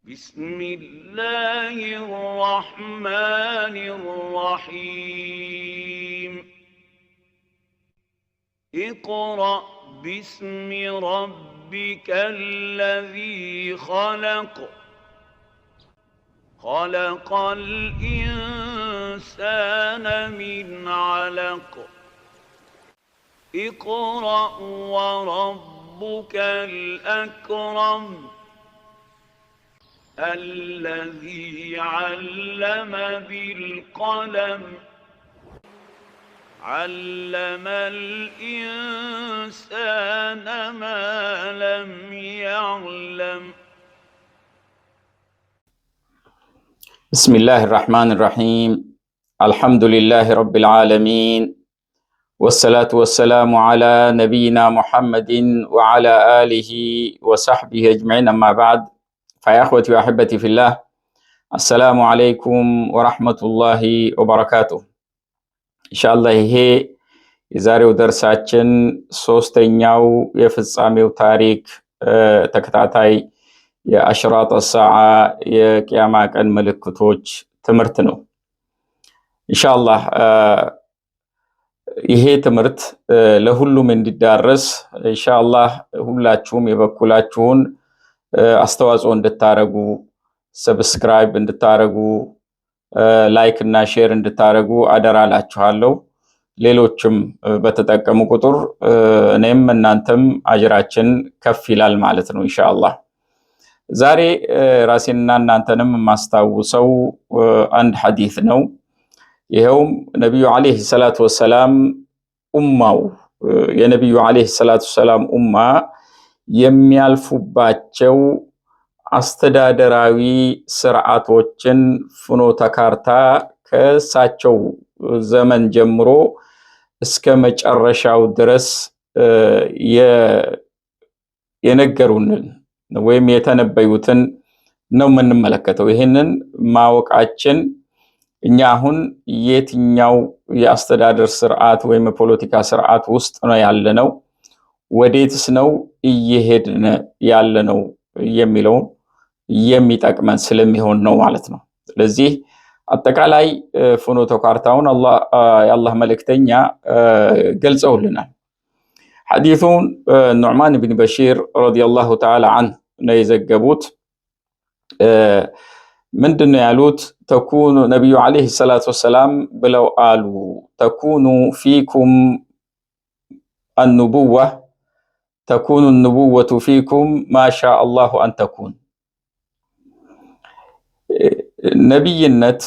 بسم الله الرحمن الرحيم اقرأ باسم ربك الذي خلق خلق الإنسان من علق اقرأ وربك الأكرم الذي علم بالقلم علم الإنسان ما لم يعلم. بسم الله الرحمن الرحيم. الحمد لله رب العالمين، والصلاة والسلام على نبينا محمد وعلى آله وصحبه أجمعين، أما بعد، فيا أخوتي وأحبتي في الله، السلام عليكم ورحمة الله وبركاته። إن شاء الله هي የዛሬው ደርሳችን ሶስተኛው የፍጻሜው ታሪክ ተከታታይ የአሽራጥ ሰዓ የቂያማ ቀን ምልክቶች ትምህርት ነው። ኢንሻአላህ ይሄ ትምህርት ለሁሉም እንዲዳረስ ኢንሻአላህ ሁላችሁም የበኩላችሁን አስተዋጽኦ እንድታረጉ፣ ሰብስክራይብ እንድታረጉ፣ ላይክ እና ሼር እንድታረጉ አደራላችኋለሁ። ሌሎችም በተጠቀሙ ቁጥር እኔም እናንተም አጅራችን ከፍ ይላል ማለት ነው ኢንሻአላህ። ዛሬ ራሴንና እናንተንም ማስታውሰው አንድ ሐዲስ ነው። ይሄውም ነብዩ አለይሂ ሰላቱ ወሰላም ኡማው የነብዩ አለይሂ ሰላቱ ወሰላም ኡማ የሚያልፉባቸው አስተዳደራዊ ስርዓቶችን ፍኖተ ካርታ ከእሳቸው ዘመን ጀምሮ እስከ መጨረሻው ድረስ የነገሩንን ወይም የተነበዩትን ነው የምንመለከተው። ይህንን ማወቃችን እኛ አሁን የትኛው የአስተዳደር ስርዓት ወይም የፖለቲካ ስርዓት ውስጥ ነው ያለነው፣ ወዴትስ ነው እየሄድን ያለነው የሚለውን የሚጠቅመን ስለሚሆን ነው ማለት ነው። ስለዚህ አጠቃላይ ፍኖተ ካርታውን የአላህ መልእክተኛ ገልጸውልናል። ሐዲሱን ኑዕማን ብን በሺር ረዲየላሁ ተዓላ ዐንሁ ነው የዘገቡት። ምንድነው ያሉት? ተኩኑ ነቢዩ አለይሂ ሰላቱ ወሰላም ብለው አሉ፣ ተኩኑ ፊኩም አኑቡዋ ተኩኑ ኑቡወቱ ፊኩም ማሻ አላሁ አን ተኩን። ነብይነት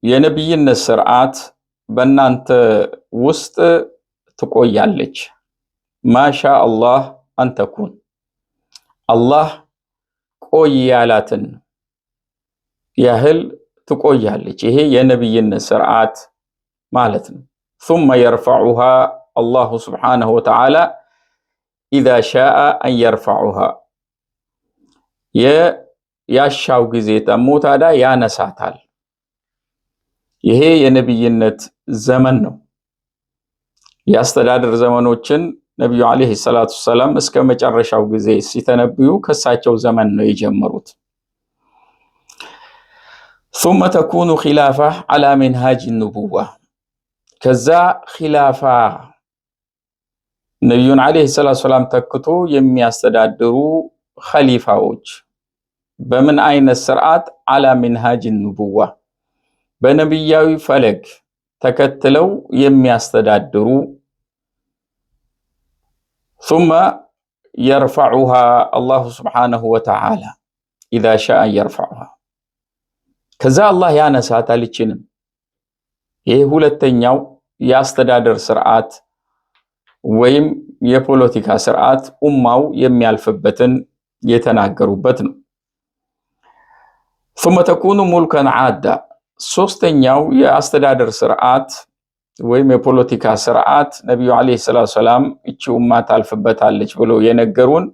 የነብይነት ስርዓት በእናንተ ውስጥ ትቆያለች። ማሻ አላህ አንተኩን አላህ ቆይ ያላትን ያህል ትቆያለች። ይሄ የነብይነት ስርዓት ማለት ነው። ثم يرفعها الله سبحانه وتعالى إذا شاء أن يرفعها ያሻው ጊዜ ተሞ ታዲያ ያነሳታል። ይሄ የነብይነት ዘመን ነው። የአስተዳደር ዘመኖችን ነብዩ አለይሂ ሰላቱ ሰላም እስከ መጨረሻው ጊዜ ሲተነብዩ ከሳቸው ዘመን ነው የጀመሩት። ثم تكون خلافة على منهاج النبوة ከዛ ኺላፋ ነብዩን አለይሂ ሰላቱ ሰላም ተክቶ የሚያስተዳድሩ ኸሊፋዎች በምን አይነት ስርዓት? አላ ሚንሃጅ ኑቡዋ በነብያዊ ፈለግ ተከትለው የሚያስተዳድሩ። ثم يرفعها الله سبحانه وتعالى اذا شاء يرفعها ከዛ አላህ ያነሳታል። ይችንም ይሄ ሁለተኛው የአስተዳደር ስርዓት ወይም የፖለቲካ ስርዓት ኡማው የሚያልፍበትን የተናገሩበት ነው። ثم تكون ملكا عادا ሶስተኛው የአስተዳደር ስርዓት ወይም የፖለቲካ ስርዓት ነብዩ አለይሂ ሰላቱ ሰላም እቺ ኡማ ታልፍበታለች ብሎ የነገሩን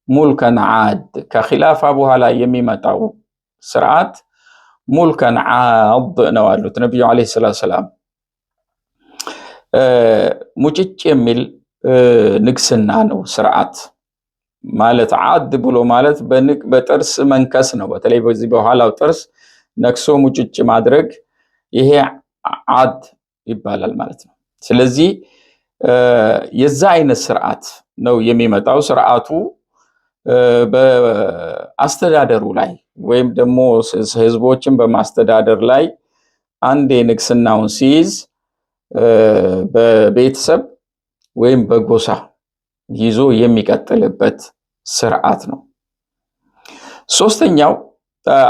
ሙልከን ዓድ ከኺላፋ በኋላ የሚመጣው ስርዓት ሙልከን ዓድ ነው አሉት ነብዩ አለይሂ ሰላቱ ሰላም። ሙጭጭ የሚል ንግስና ነው ስርዓት ማለት ዓድ ብሎ ማለት በጥርስ መንከስ ነው። በተለይ በዚህ በኋላው ጥርስ ነክሶ ሙጭጭ ማድረግ ይሄ ዓድ ይባላል ማለት ነው። ስለዚህ የዛ አይነት ስርዓት ነው የሚመጣው። ስርዓቱ በአስተዳደሩ ላይ ወይም ደግሞ ህዝቦችን በማስተዳደር ላይ አንድ ንግስናውን ሲይዝ በቤተሰብ ወይም በጎሳ ይዞ የሚቀጥልበት ስርዓት ነው።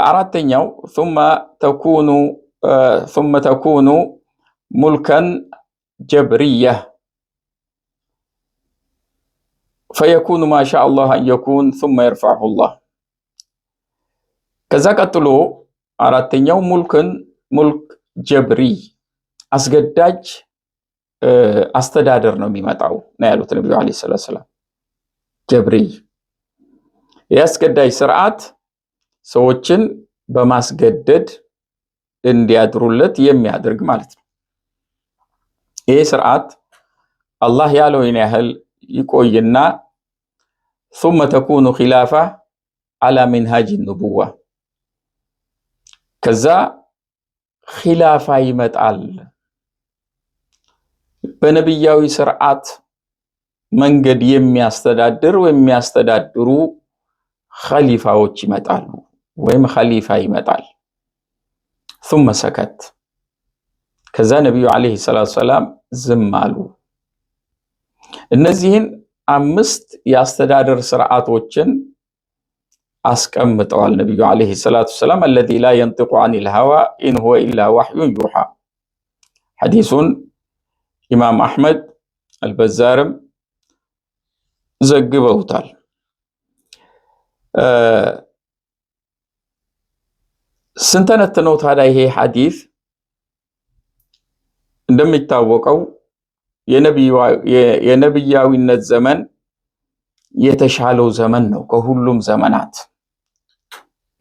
አራተኛው ثم تكون ملكا جبرية فيكون ما شاء الله أن يكون ثم يرفعه الله ከዛ ቀጥሎ አራተኛው ሙልክ ጀብሪ አስገዳጅ አስተዳደር ነው የሚመጣው ነው ያሉት ነብዩ አለይሂ ሰላም። ጀብሪ ያስገዳጅ ስርዓት ሰዎችን በማስገደድ እንዲያድሩለት የሚያደርግ ማለት ነው። ይህ ስርዓት አላህ ያለውን ያህል ይቆይና ثم تكون خلافة على منهاج النبوة ከዛ ኺላፋ ይመጣል። በነብያዊ ስርዓት መንገድ የሚያስተዳድር ወይም የሚያስተዳድሩ ኸሊፋዎች ይመጣሉ ወይም ኸሊፋ ይመጣል። ثم سكت ከዛ ነብዩ አለይሂ ሰላም ዝም አሉ። እነዚህን 5 የአስተዳደር ስርዓቶችን አስቀምጠዋል ነብዩ አለይሂ ሰላም الذي لا ينطق عن الهوى إن هو إلا وحي يوحى ሐዲሱን ኢማም አህመድ አልበዛርም ዘግበውታል። ስንተነትነው ታዲያ ይሄ ሐዲስ እንደሚታወቀው የነብያዊነት ዘመን የተሻለው ዘመን ነው ከሁሉም ዘመናት።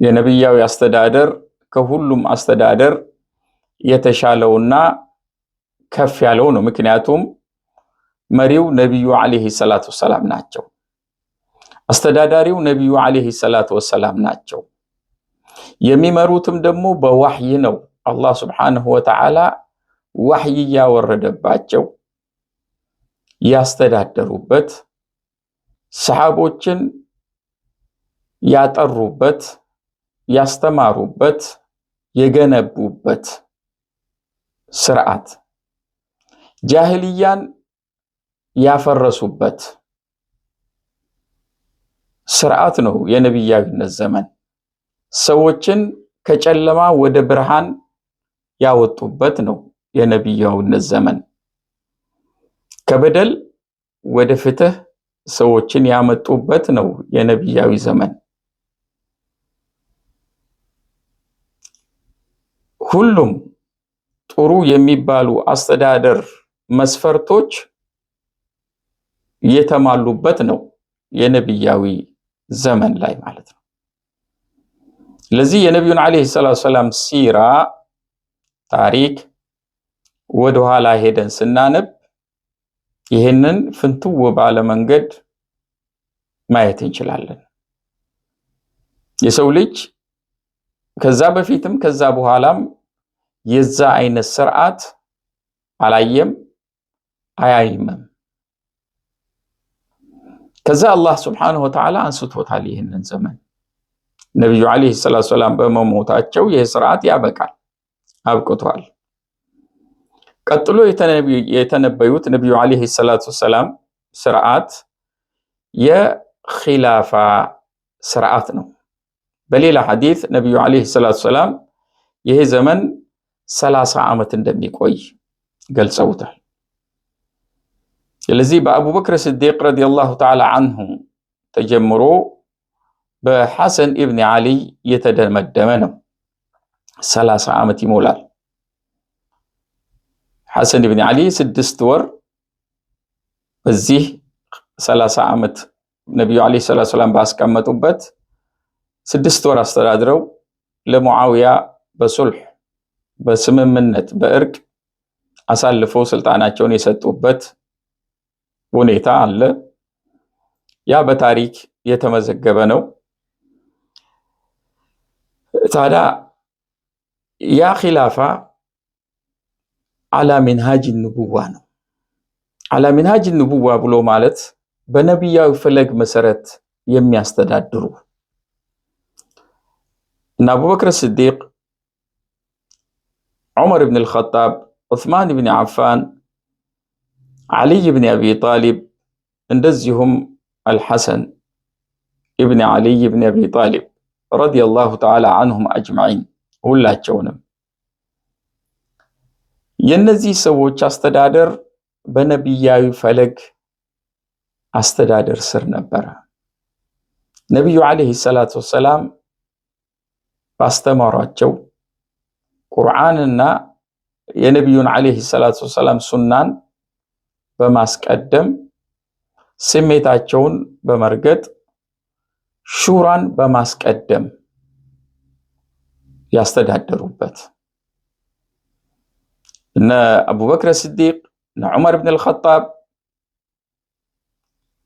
የነብያዊ አስተዳደር ከሁሉም አስተዳደር የተሻለውና ከፍ ያለው ነው። ምክንያቱም መሪው ነብዩ አለይሂ ሰላቱ ወሰላም ናቸው። አስተዳዳሪው ነብዩ አለይሂ ሰላቱ ወሰላም ናቸው። የሚመሩትም ደግሞ በወህይ ነው። አላህ Subhanahu Wa Ta'ala ወህይ ያወረደባቸው ያስተዳደሩበት ሰሃቦችን ያጠሩበት ያስተማሩበት የገነቡበት ስርዓት ጃሂልያን ያፈረሱበት ስርዓት ነው የነብያዊነት ዘመን። ሰዎችን ከጨለማ ወደ ብርሃን ያወጡበት ነው የነብያዊነት ዘመን። ከበደል ወደ ፍትህ ሰዎችን ያመጡበት ነው የነብያዊ ዘመን። ሁሉም ጥሩ የሚባሉ አስተዳደር መስፈርቶች የተማሉበት ነው የነብያዊ ዘመን ላይ ማለት ነው። ለዚህ የነብዩን አለይሂ ሰላም ሲራ ታሪክ ወደ ኋላ ሄደን ስናነብ ይሄንን ፍንትው ባለ መንገድ ማየት እንችላለን። የሰው ልጅ ከዛ በፊትም ከዛ በኋላም የዛ አይነት ስርዓት አላየም አያይምም። ከዛ አላህ Subhanahu Wa Ta'ala አንስቶታል ይሄንን ዘመን። ነብዩ አለይሂ ሰላም በመሞታቸው ይሄ ስርዓት ያበቃል፣ አብቅቷል። ቀጥሎ የተነበዩት ነብዩ አለይሂ ሰላም ስርዓት የኺላፋ ስርዓት ነው። በሌላ ሐዲስ ነብዩ አለይሂ ሰላም ይሄ ዘመን 30 ዓመት እንደሚቆይ ገልጸውታል። ስለዚህ በአቡበክር ሲዲቅ ረዲየላሁ ተዓላ አንሁ ተጀምሮ በሐሰን ኢብኑ ዓሊ የተደመደመ ነው። 30 ዓመት ይሞላል። ሐሰን ኢብኑ ዓሊ 6 ወር በዚህ 30 ዓመት ነብዩ አለይሂ ሰላም ባስቀመጡበት 6 ወር አስተዳድረው ለሙዓዊያ በሱልህ በስምምነት በእርቅ አሳልፈው ስልጣናቸውን የሰጡበት ሁኔታ አለ። ያ በታሪክ የተመዘገበ ነው። ታዲያ ያ ኺላፋ አላ ሚንሃጅ ንቡዋ ነው። አላ ሚንሃጅ ንቡዋ ብሎ ማለት በነቢያዊ ፈለግ መሰረት የሚያስተዳድሩ እና አቡበክር ስዲቅ፣ ዑመር ብን አልኸጣብ፣ ዑስማን ብን ዓፋን፣ ዓሊይ ብን አቢ ጣሊብ እንደዚሁም አልሐሰን ኢብን ዓሊይ ብን አቢ ጣሊብ ረዲየላሁ ተዓላ አንሁም አጅመዒን ሁላቸውንም የነዚህ ሰዎች አስተዳደር በነቢያዊ ፈለግ አስተዳደር ስር ነበረ። ነቢዩ ዓለይሂ ሰላቱ ወሰላም ባስተማሯቸው ቁርአንና የነቢዩን ዓለይሂ ሰላቱ ወሰላም ሱናን በማስቀደም ስሜታቸውን በመርገጥ ሹራን በማስቀደም ያስተዳደሩበት እነ አቡበክር ስዲቅ እነ ዑመር ብን አልኸጣብ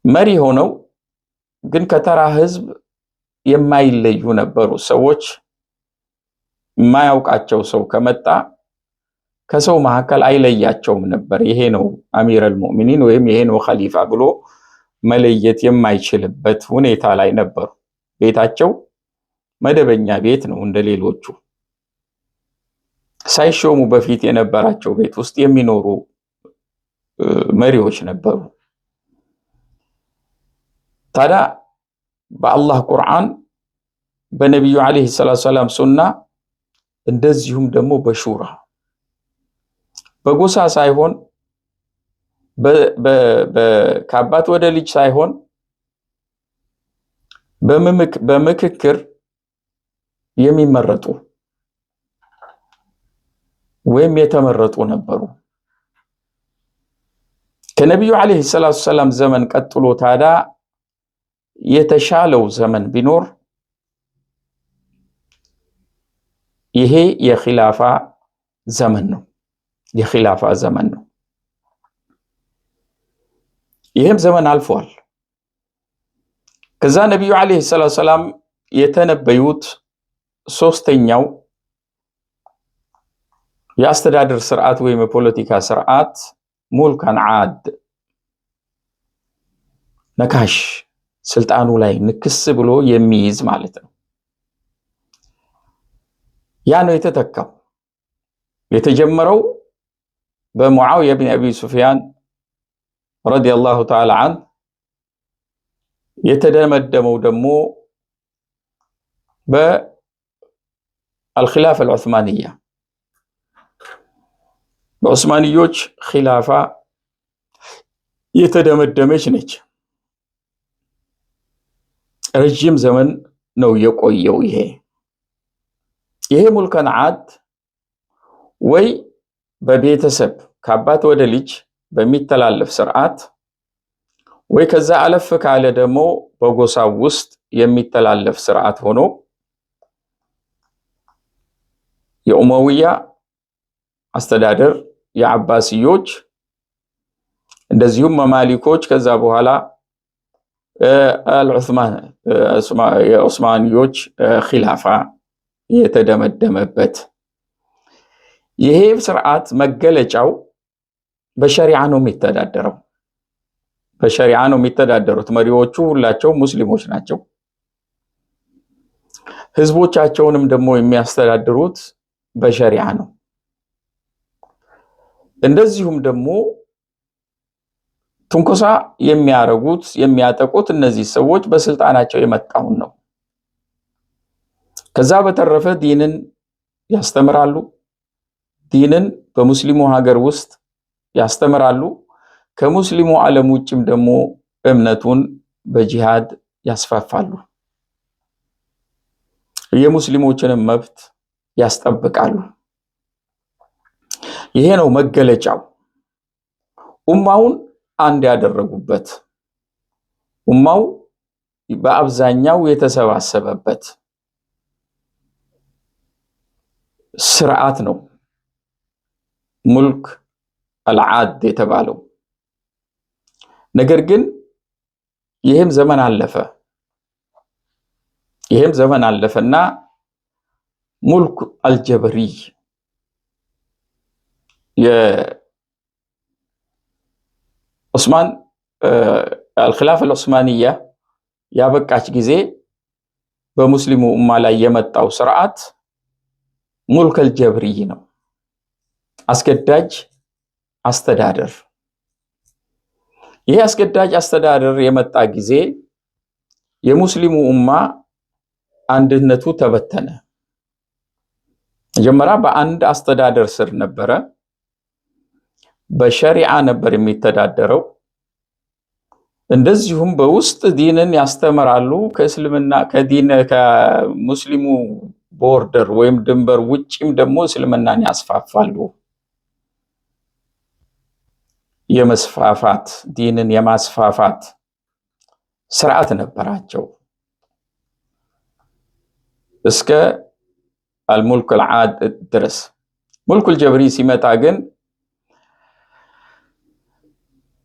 መሪ ሆነው ግን ከተራ ህዝብ የማይለዩ ነበሩ። ሰዎች የማያውቃቸው ሰው ከመጣ ከሰው መካከል አይለያቸውም ነበር። ይሄ ነው አሚረል ሙእሚኒን ወይም ይሄ ነው ኸሊፋ ብሎ መለየት የማይችልበት ሁኔታ ላይ ነበሩ። ቤታቸው መደበኛ ቤት ነው፣ እንደሌሎቹ ሳይሾሙ በፊት የነበራቸው ቤት ውስጥ የሚኖሩ መሪዎች ነበሩ። ታዲያ በአላህ ቁርአን በነቢዩ ዓለይሂ ሰላቱ ወሰላም ሱና እንደዚሁም ደግሞ በሹራ በጎሳ ሳይሆን ከአባት ወደ ልጅ ሳይሆን በምክክር የሚመረጡ ወይም የተመረጡ ነበሩ። ከነቢዩ ዓለይሂ ሰላቱ ወሰላም ዘመን ቀጥሎ ታዲያ የተሻለው ዘመን ቢኖር ይሄ የኺላፋ ዘመን ነው። የኺላፋ ዘመን ነው። ይህም ዘመን አልፏል። ከዛ ነቢዩ ዓለይሂ ሰላቱ ወሰላም የተነበዩት ሶስተኛው የአስተዳደር ስርዓት ወይም የፖለቲካ ስርዓት ሙልከን ዓድ፣ ነካሽ ስልጣኑ ላይ ንክስ ብሎ የሚይዝ ማለት ነው። ያ ነው የተተካው። የተጀመረው በሙዓውያ ብን አቢ ሱፊያን ረዲየላሁ ተዓላ ዐንሁ፣ የተደመደመው ደግሞ በአልኺላፋ አልዑስማንያ በዑስማንዮች ኺላፋ የተደመደመች ነች። ረጅም ዘመን ነው የቆየው። ይሄ ሙልከን ዓድ ወይ በቤተሰብ ከአባት ወደ ልጅ በሚተላለፍ ስርዓት ወይ ከዛ አለፍ ካለ ደግሞ በጎሳው ውስጥ የሚተላለፍ ስርዓት ሆኖ የኡመውያ አስተዳደር፣ የአባሲዮች እንደዚሁም መማሊኮች፣ ከዛ በኋላ የዑስማንዮች ኺላፋ የተደመደመበት ይሄ ስርዓት መገለጫው በሸሪዓ ነው የሚተዳደረው። በሸሪዓ ነው የሚተዳደሩት። መሪዎቹ ሁላቸው ሙስሊሞች ናቸው። ህዝቦቻቸውንም ደግሞ የሚያስተዳድሩት በሸሪዓ ነው። እንደዚሁም ደግሞ ትንኮሳ የሚያረጉት የሚያጠቁት እነዚህ ሰዎች በስልጣናቸው የመጣውን ነው። ከዛ በተረፈ ዲንን ያስተምራሉ። ዲንን በሙስሊሙ ሀገር ውስጥ ያስተምራሉ። ከሙስሊሙ ዓለም ውጭም ደግሞ እምነቱን በጂሃድ ያስፋፋሉ። የሙስሊሞችንም መብት ያስጠብቃሉ። ይሄ ነው መገለጫው። ኡማውን አንድ ያደረጉበት፣ ኡማው በአብዛኛው የተሰባሰበበት ስርዓት ነው ሙልክ አልዓድ የተባለው። ነገር ግን ይህም ዘመን አለፈና ሙልክ አልጀብሪ የዑስማን አልኺላፋ አልዑስማንያ ያበቃች ጊዜ በሙስሊሙ ኡማ ላይ የመጣው ስርዓት ሙልክ አልጀብሪ ነው። አስገዳጅ አስተዳደር። ይህ አስገዳጅ አስተዳደር የመጣ ጊዜ የሙስሊሙ ኡማ አንድነቱ ተበተነ። መጀመሪያ በአንድ አስተዳደር ስር ነበረ። በሸሪዓ ነበር የሚተዳደረው። እንደዚሁም በውስጥ ዲንን ያስተምራሉ። ከእስልምና ከሙስሊሙ ቦርደር ወይም ድንበር ውጪም ደግሞ እስልምናን ያስፋፋሉ። የመስፋፋት ዲንን የማስፋፋት ስርዓት ነበራቸው እስከ አልሙልክ አልዓድ ድረስ። ሙልክ አልጀብሪ ሲመጣ ግን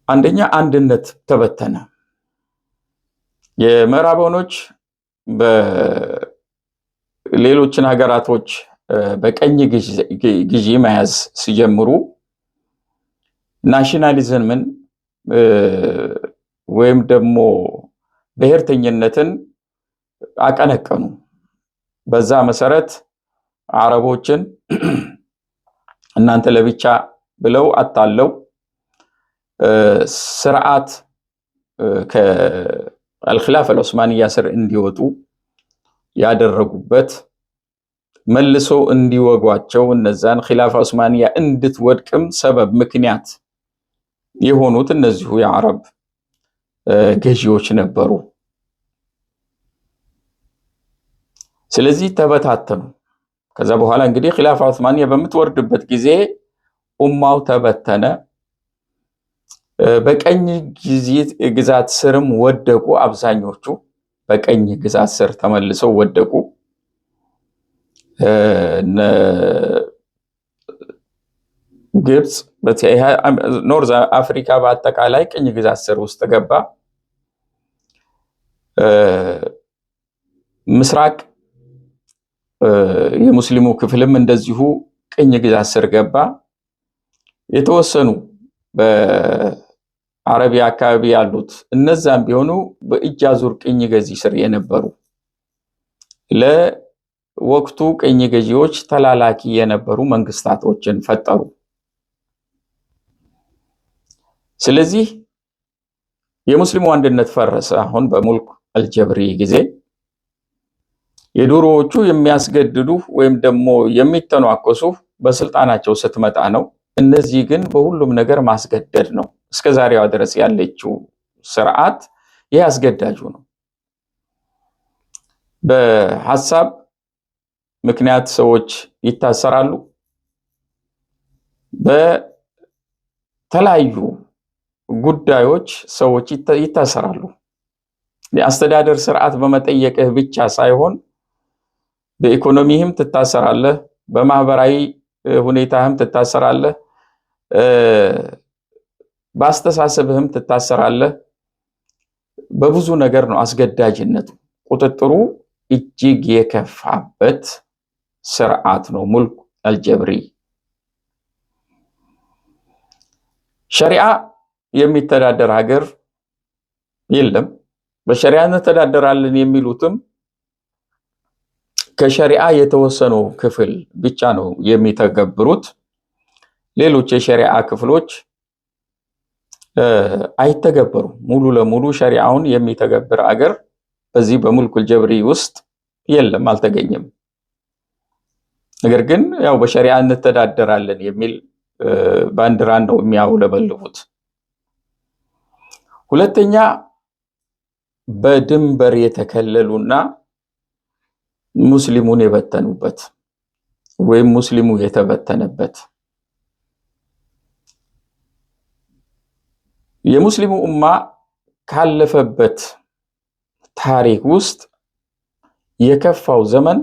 አንደኛ አንድነት ተበተነ። የምዕራባውያኖች በሌሎችን ሀገራቶች በቀኝ ግዢ መያዝ ሲጀምሩ ናሽናሊዝምን ወይም ደግሞ ብሔርተኝነትን አቀነቀኑ። በዛ መሰረት አረቦችን እናንተ ለብቻ ብለው አታለው ስርዓት ከአልኺላፋ አልዑስማንያ ስር እንዲወጡ ያደረጉበት፣ መልሶ እንዲወጓቸው እነዛን ኺላፋ ዑስማንያ እንድትወድቅም ሰበብ ምክንያት የሆኑት እነዚሁ የአረብ ገዢዎች ነበሩ። ስለዚህ ተበታተኑ። ከዛ በኋላ እንግዲህ ኺላፋ ዑስማንያ በምትወርድበት ጊዜ ኡማው ተበተነ። በቀኝ ግዛት ስርም ወደቁ። አብዛኞቹ በቀኝ ግዛት ስር ተመልሰው ወደቁ። ግብጽ፣ ኖርዝ አፍሪካ በአጠቃላይ ቅኝ ግዛት ስር ውስጥ ገባ። ምስራቅ የሙስሊሙ ክፍልም እንደዚሁ ቅኝ ግዛት ስር ገባ። የተወሰኑ በአረቢያ አካባቢ ያሉት እነዛም ቢሆኑ በእጅ አዙር ቅኝ ገዢ ስር የነበሩ ለወቅቱ ቅኝ ገዢዎች ተላላኪ የነበሩ መንግስታቶችን ፈጠሩ። ስለዚህ የሙስሊሙ አንድነት ፈረሰ። አሁን በሙልክ አልጀብሪ ጊዜ የድሮዎቹ የሚያስገድዱ ወይም ደግሞ የሚተኗኮሱ በስልጣናቸው ስትመጣ ነው። እነዚህ ግን በሁሉም ነገር ማስገደድ ነው። እስከ ዛሬዋ ድረስ ያለችው ስርዓት ይህ አስገዳጁ ነው። በሐሳብ ምክንያት ሰዎች ይታሰራሉ። በተለያዩ ጉዳዮች ሰዎች ይታሰራሉ። የአስተዳደር ስርዓት በመጠየቅህ ብቻ ሳይሆን በኢኮኖሚህም ትታሰራለህ፣ በማህበራዊ ሁኔታህም ትታሰራለህ፣ በአስተሳሰብህም ትታሰራለህ። በብዙ ነገር ነው አስገዳጅነቱ። ቁጥጥሩ እጅግ የከፋበት ስርዓት ነው ሙልክ አልጀብሪ። ሸሪዓ የሚተዳደር ሀገር የለም። በሸሪዓ እንተዳደራለን የሚሉትም ከሸሪዓ የተወሰነው ክፍል ብቻ ነው የሚተገብሩት። ሌሎች የሸሪዓ ክፍሎች አይተገበሩም። ሙሉ ለሙሉ ሸሪዓውን የሚተገብር አገር በዚህ በሙልክ አልጀብሪ ውስጥ የለም፣ አልተገኘም። ነገር ግን ያው በሸሪዓ እንተዳደራለን የሚል ባንዲራን ነው የሚያውለበልቡት። ሁለተኛ በድንበር የተከለሉና ሙስሊሙን የበተኑበት ወይም ሙስሊሙ የተበተነበት። የሙስሊሙ ኡማ ካለፈበት ታሪክ ውስጥ የከፋው ዘመን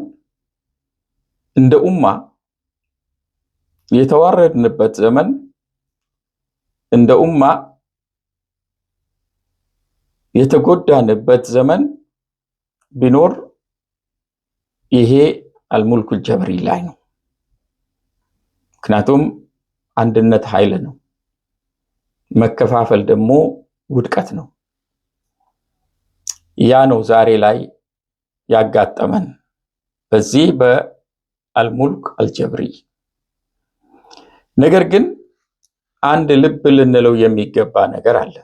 እንደ ኡማ የተዋረድንበት ዘመን፣ እንደ ኡማ የተጎዳንበት ዘመን ቢኖር ይሄ አልሙልኩል ጀብሪ ላይ ነው። ምክንያቱም አንድነት ኃይል ነው፣ መከፋፈል ደግሞ ውድቀት ነው። ያ ነው ዛሬ ላይ ያጋጠመን በዚህ በአልሙልክ አልጀብሪ። ነገር ግን አንድ ልብ ልንለው የሚገባ ነገር አለ።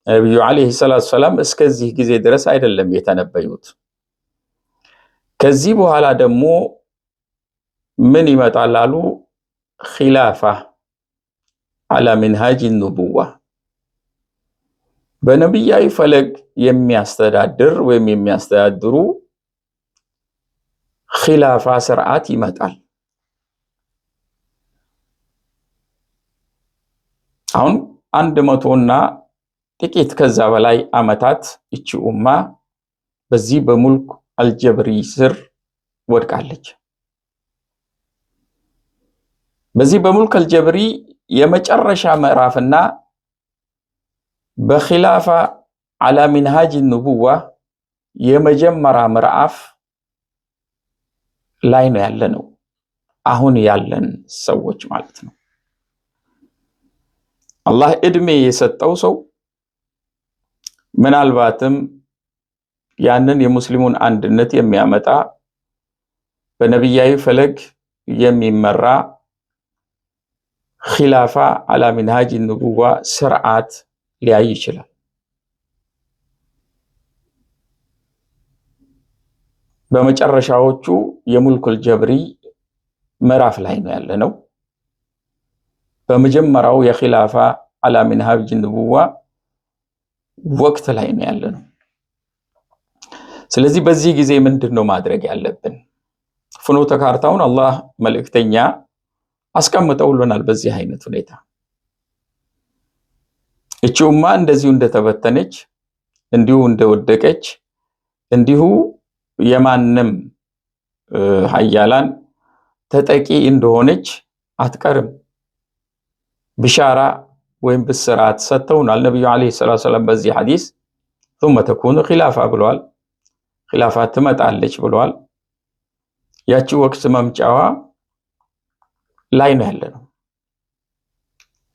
ነብዩ አለይሂ ሰላቱ ሰላም እስከዚህ ጊዜ ድረስ አይደለም የተነበዩት። ከዚህ በኋላ ደግሞ ምን ይመጣል አሉ? ኺላፋ አላ ሚንሃጅ ኑቡዋ፣ በነብያዊ ፈለግ የሚያስተዳድር ወይም የሚያስተዳድሩ ኺላፋ ስርዓት ይመጣል። አሁን 100ና ጥቂት ከዛ በላይ አመታት እቺ ኡማ በዚህ በሙልክ አልጀብሪ ስር ወድቃለች። በዚህ በሙልክ አልጀብሪ የመጨረሻ ምዕራፍና በኺላፋ አላ ሚንሃጅ ኑቡዋ የመጀመሪያ ምዕራፍ ላይ ነው ያለነው አሁን ያለን ሰዎች ማለት ነው። አላህ እድሜ የሰጠው ሰው ምናልባትም ያንን የሙስሊሙን አንድነት የሚያመጣ በነብያዊ ፈለግ የሚመራ ኺላፋ አላ ሚንሃጅ ኑቡዋ ስርዓት ሊያይ ይችላል። በመጨረሻዎቹ የሙልኩል ጀብሪ ምዕራፍ ላይ ነው ያለነው። በመጀመሪያው የኺላፋ አላ ሚንሃጅ ኑቡዋ ወቅት ላይ ነው ያለነው። ስለዚህ በዚህ ጊዜ ምንድነው ማድረግ ያለብን? ፍኖተ ካርታውን አላህ መልእክተኛ አስቀምጠውልናል። በዚህ አይነት ሁኔታ እቺ ኡማ እንደዚሁ እንደተበተነች፣ እንዲሁ እንደወደቀች፣ እንዲሁ የማንም ሀያላን ተጠቂ እንደሆነች አትቀርም። ብሻራ ወይም ብስራት ሰጥተውናል ነብዩ አለይሂ ሰላቱ ሰላም በዚህ ሐዲስ ثم تكون خلافه ብለዋል። ኺላፋ ትመጣለች ብለዋል። ያቺ ወቅት መምጫዋ ላይ ነው ያለነው።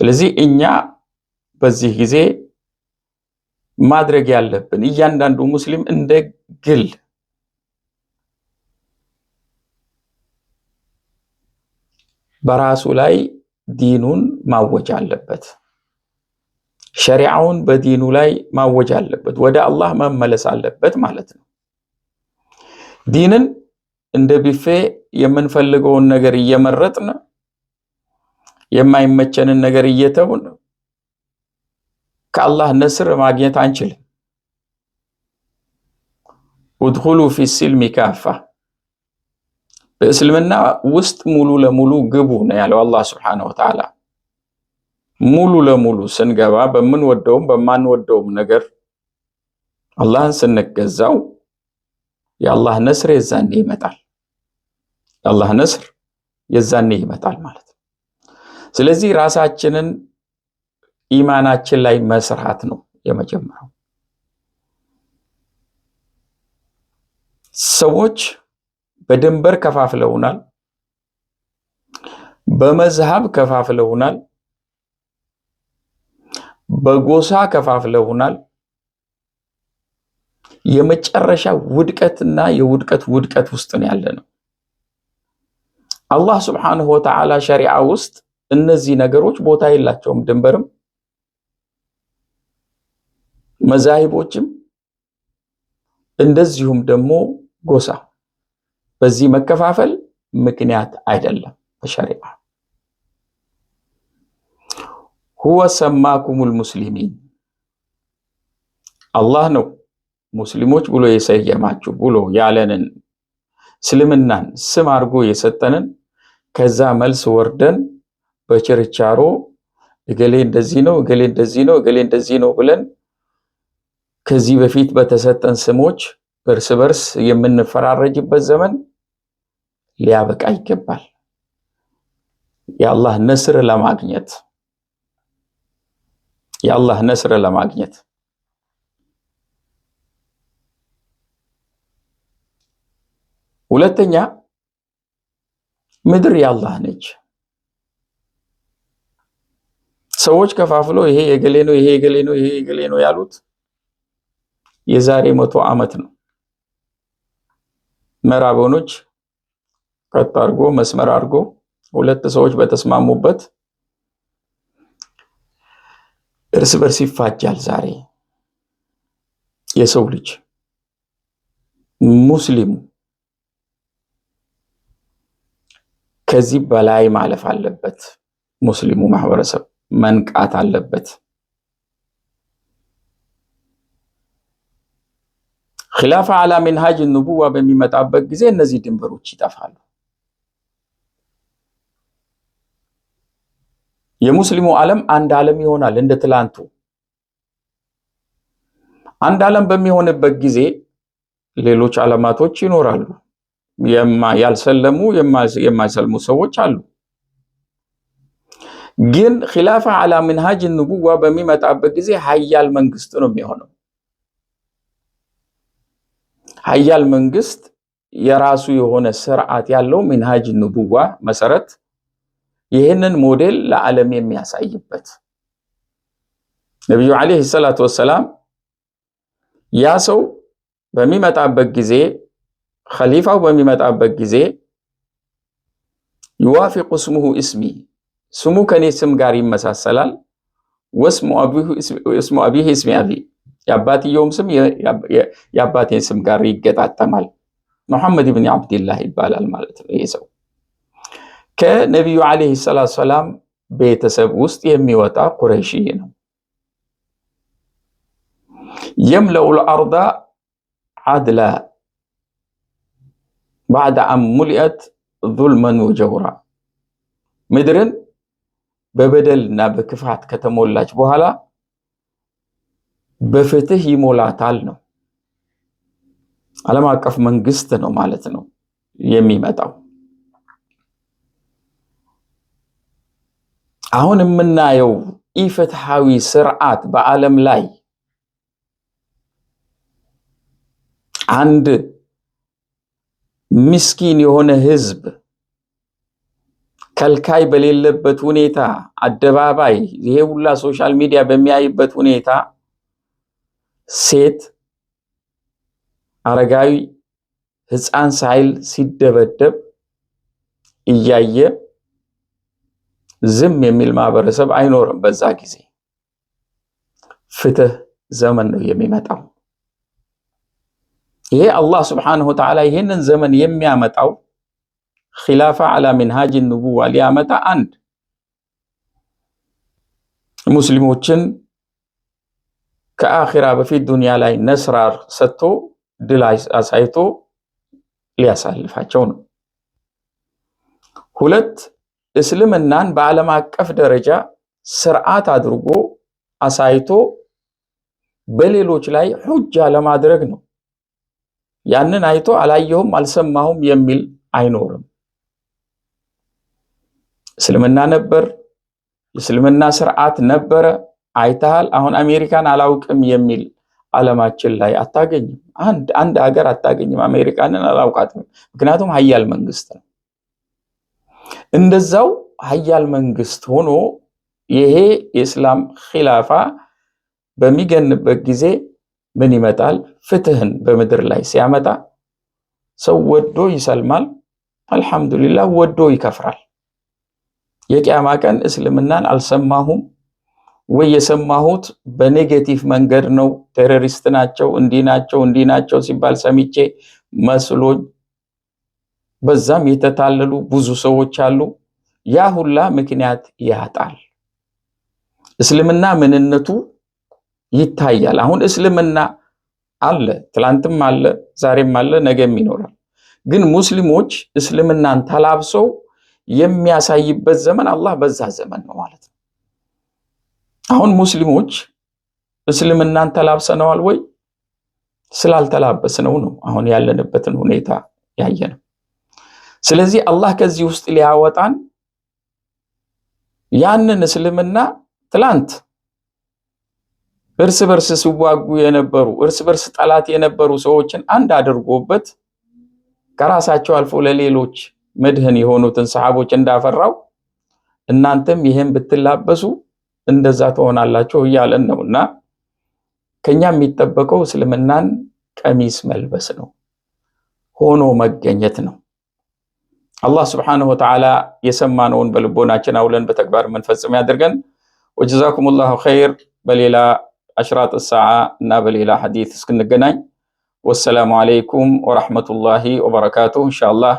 ስለዚህ እኛ በዚህ ጊዜ ማድረግ ያለብን እያንዳንዱ ሙስሊም እንደ ግል በራሱ ላይ ዲኑን ማወጅ አለበት። ሸሪዓውን በዲኑ ላይ ማወጅ አለበት። ወደ አላህ መመለስ አለበት ማለት ነው። ዲንን እንደ ቢፌ የምንፈልገውን ነገር እየመረጥን የማይመቸንን ነገር እየተውን ከአላህ ነስር ማግኘት አንችልም። ወድኹሉ ፊ ሲልሚ ካፋ፣ በእስልምና ውስጥ ሙሉ ለሙሉ ግቡ ነው ያለው አላህ ሱብሓነሁ ወተዓላ። ሙሉ ለሙሉ ስንገባ በምንወደውም በማንወደውም ነገር አላህን ስንገዛው የአላህ ነስር የዛኔ ይመጣል። የአላህ ነስር የዛኔ ይመጣል ማለት ነው። ስለዚህ ራሳችንን ኢማናችን ላይ መስራት ነው የመጀመሪያው። ሰዎች በድንበር ከፋፍለውናል፣ በመዝሃብ ከፋፍለውናል፣ በጎሳ ከፋፍለውናል። የመጨረሻ ውድቀትና የውድቀት ውድቀት ውስጥ ነው ያለነው። አላህ ሱብሓነሁ ወተዓላ ሸሪዓ ውስጥ እነዚህ ነገሮች ቦታ የላቸውም። ድንበርም መዛሂቦችም እንደዚሁም ደግሞ ጎሳ በዚህ መከፋፈል ምክንያት አይደለም በሸሪዓ። ሁወ ሰማኩሙል ሙስሊሚን፣ አላህ ነው ሙስሊሞች ብሎ የሰየማችሁ ብሎ ያለንን እስልምናን ስም አድርጎ የሰጠንን ከዛ መልስ ወርደን በችርቻሮ እገሌ እንደዚህ ነው፣ እገሌ እንደዚህ ነው፣ እገሌ እንደዚህ ነው ብለን ከዚህ በፊት በተሰጠን ስሞች እርስ በርስ የምንፈራረጅበት ዘመን ሊያበቃ ይገባል። የአላህ ነስር ለማግኘት ሁለተኛ ምድር የአላህ ነች። ሰዎች ከፋፍሎ ይሄ የገሌ ነው ይሄ የገሌ ነው ይሄ የገሌ ነው ያሉት የዛሬ 100 ዓመት ነው። ምዕራቦኖች ቀጥ አድርጎ መስመር አድርጎ ሁለት ሰዎች በተስማሙበት እርስ በርስ ይፋጃል። ዛሬ የሰው ልጅ ሙስሊሙ ከዚህ በላይ ማለፍ አለበት። ሙስሊሙ ማህበረሰብ መንቃት አለበት። ኺላፋ አላ ሚንሃጅ ኑቡዋ በሚመጣበት ጊዜ እነዚህ ድንበሮች ይጠፋሉ። የሙስሊሙ ዓለም አንድ ዓለም ይሆናል። እንደ ትላንቱ አንድ ዓለም በሚሆንበት ጊዜ ሌሎች ዓለማቶች ይኖራሉ። ያልሰለሙ የማይሰልሙ ሰዎች አሉ። ግን ኺላፋ አላ ሚንሃጅ ኑቡዋ በሚመጣበት ጊዜ ሀያል መንግስት ነው የሚሆነው። ሀያል መንግስት የራሱ የሆነ ስርዓት ያለው ሚንሃጅ ኑቡዋ መሰረት ይህንን ሞዴል ለዓለም የሚያሳይበት ነብዩ አለይሂ ሰላቱ ወሰላም ያ ሰው በሚመጣበት ጊዜ ኸሊፋው በሚመጣበት ጊዜ ይዋፊቁ ስሙሁ እስሚ ስሙ ከኔ ስም ጋር ይመሳሰላል። ወስሙ አቢሂ እስሚ አቢ የአባትየውም ስም የአባቴን ስም ጋር ይገጣጠማል። ሙሐመድ ኢብኑ አብድላህ ይባላል ማለት ነው። ይሄ ሰው ከነቢዩ አለይሂ ሰላቱ ሰላም ቤተሰብ ውስጥ የሚወጣ ቁረይሺ ነው። የምለኡል አርዳ አድላ ባዕደ አን ሙሊአት ዙልመን ወጀውራ ምድርን በበደልና በክፋት ከተሞላች በኋላ በፍትህ ይሞላታል ነው። ዓለም አቀፍ መንግስት ነው ማለት ነው የሚመጣው። አሁን የምናየው ኢፍትሃዊ ስርዓት በዓለም ላይ አንድ ምስኪን የሆነ ህዝብ ከልካይ በሌለበት ሁኔታ አደባባይ ይሄ ሁላ ሶሻል ሚዲያ በሚያይበት ሁኔታ ሴት፣ አረጋዊ፣ ህፃን ሳይል ሲደበደብ እያየ ዝም የሚል ማህበረሰብ አይኖርም። በዛ ጊዜ ፍትህ ዘመን ነው የሚመጣው። ይሄ አላህ ሱብሓነሁ ወተዓላ ይሄንን ዘመን የሚያመጣው ኺላፋ አላ ሚንሃጅ ኑቡዋ ሊያመጣ አንድ ሙስሊሞችን ከአኺራ በፊት ዱንያ ላይ ነስራር ሰጥቶ ድል አሳይቶ ሊያሳልፋቸው ነው። ሁለት እስልምናን በዓለም አቀፍ ደረጃ ስርዓት አድርጎ አሳይቶ በሌሎች ላይ ሁጃ ለማድረግ ነው። ያንን አይቶ አላየሁም አልሰማሁም የሚል አይኖርም። እስልምና ነበር፣ እስልምና ስርዓት ነበረ፣ አይተሃል፣ አሁን አሜሪካን አላውቅም የሚል ዓለማችን ላይ አታገኝም። አንድ ሀገር አታገኝም አሜሪካንን አላውቃትም፣ ምክንያቱም ሀያል መንግስት ነው። እንደዛው ሀያል መንግስት ሆኖ ይሄ የእስላም ኺላፋ በሚገንበት ጊዜ ምን ይመጣል? ፍትህን በምድር ላይ ሲያመጣ ሰው ወዶ ይሰልማል፣ አልሐምዱሊላህ፣ ወዶ ይከፍራል። የቂያማ ቀን እስልምናን አልሰማሁም ወይ የሰማሁት በኔጌቲቭ መንገድ ነው፣ ቴሮሪስት ናቸው፣ እንዲህ ናቸው ሲባል ሰምቼ መስሎኝ በዛም የተታለሉ ብዙ ሰዎች አሉ። ያ ሁላ ምክንያት ያጣል። እስልምና ምንነቱ ይታያል። አሁን እስልምና አለ፣ ትላንትም አለ፣ ዛሬም አለ፣ ነገም ይኖራል። ግን ሙስሊሞች እስልምናን ተላብሰው የሚያሳይበት ዘመን አላህ በዛ ዘመን ነው ማለት ነው። አሁን ሙስሊሞች እስልምናን ተላብሰነዋል ወይ? ስላልተላበስነው ነው አሁን ያለንበትን ሁኔታ ያየነው። ስለዚህ አላህ ከዚህ ውስጥ ሊያወጣን ያንን እስልምና ትላንት እርስ በርስ ሲዋጉ የነበሩ እርስ በርስ ጠላት የነበሩ ሰዎችን አንድ አድርጎበት ከራሳቸው አልፎ ለሌሎች መድህን የሆኑትን ሰሃቦች እንዳፈራው እናንተም ይሄን ብትላበሱ እንደዛ ትሆናላችሁ እያለን ነውና ከኛ የሚጠበቀው እስልምናን ቀሚስ መልበስ ነው፣ ሆኖ መገኘት ነው። አላህ Subhanahu Wa Ta'ala የሰማነውን በልቦናችን አውለን በተግባር መንፈጽም ያድርገን። ወጀዛኩሙላሁ ኸይር። በሌላ አሽራጥ ሰዓ እና በሌላ ሐዲስ እስክንገናኝ ወሰላሙ አለይኩም ወራህመቱላሂ ወበረካቱሁ። ኢንሻአላህ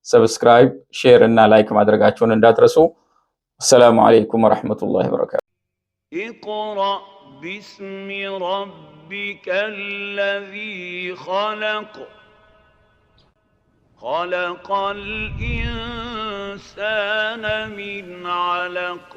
ሰብስክራይብ፣ ሼር እና ላይክ ማድረጋችሁን እንዳትረሱ። السلام عليكم ورحمة الله وبركاته. اقرأ باسم ربك الذي خلق خلق الإنسان من علق